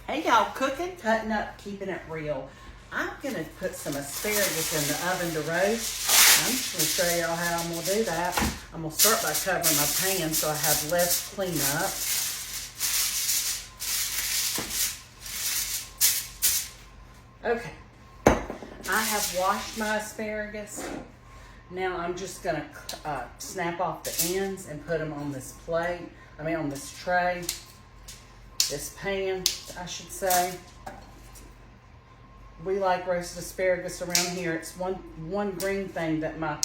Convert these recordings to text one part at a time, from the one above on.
Hey y'all, cooking, cutting up, keeping it real. I'm gonna put some asparagus in the oven to roast. I'm just gonna show y'all how I'm gonna do that. I'm gonna start by covering my pan so I have less cleanup. Okay, I have washed my asparagus. Now I'm just gonna snap off the ends and put them on this plate, on this tray. This pan, I should say. We like roasted asparagus around here. It's one green thing that my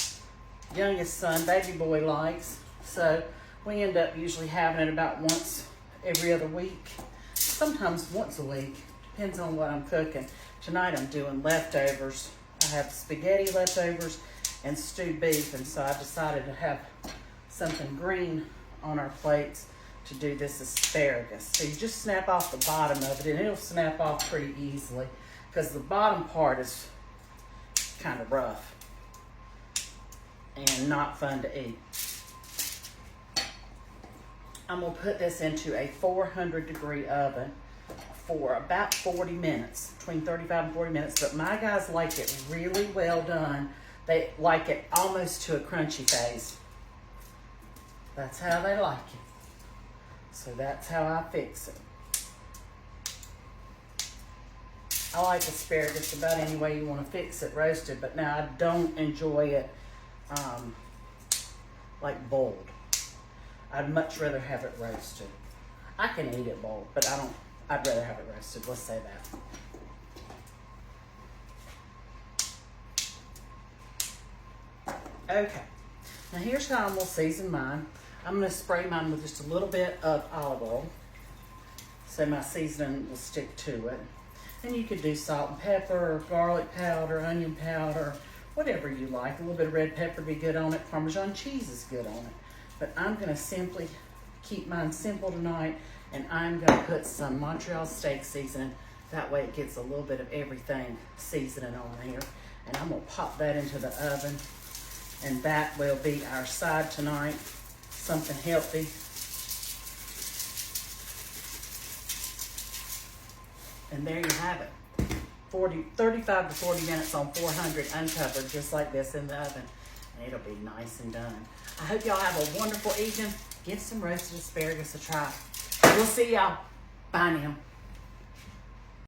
youngest son, baby boy, likes. So we end up usually having it about once every other week. Sometimes once a week. Depends on what I'm cooking. Tonight I'm doing leftovers. I have spaghetti leftovers and stewed beef, and so I decided to have something green on our plates to do this asparagus. So you just snap off the bottom of it, and it'll snap off pretty easily because the bottom part is kind of rough and not fun to eat. I'm gonna put this into a 400-degree oven for about 40 minutes, between 35 and 40 minutes, but my guys like it really well done. They like it almost to a crunchy phase. That's how they like it. So that's how I fix it. I like asparagus about any way you want to fix it roasted, but now I don't enjoy it like boiled. I'd much rather have it roasted. I can eat it boiled, but I'd rather have it roasted, let's say that. Okay, now here's how I'm gonna season mine. I'm gonna spray mine with just a little bit of olive oil so my seasoning will stick to it. And you could do salt and pepper, or garlic powder, onion powder, whatever you like. A little bit of red pepper would be good on it. Parmesan cheese is good on it. But I'm gonna simply keep mine simple tonight, and I'm gonna put some Montreal steak seasoning. That way it gets a little bit of everything seasoning on here. And I'm gonna pop that into the oven, and that will be our side tonight. Something healthy. And there you have it. 35 to 40 minutes on 400 uncovered, just like this in the oven. And it'll be nice and done. I hope y'all have a wonderful evening. Give some roasted asparagus a try. We'll see y'all. Bye now.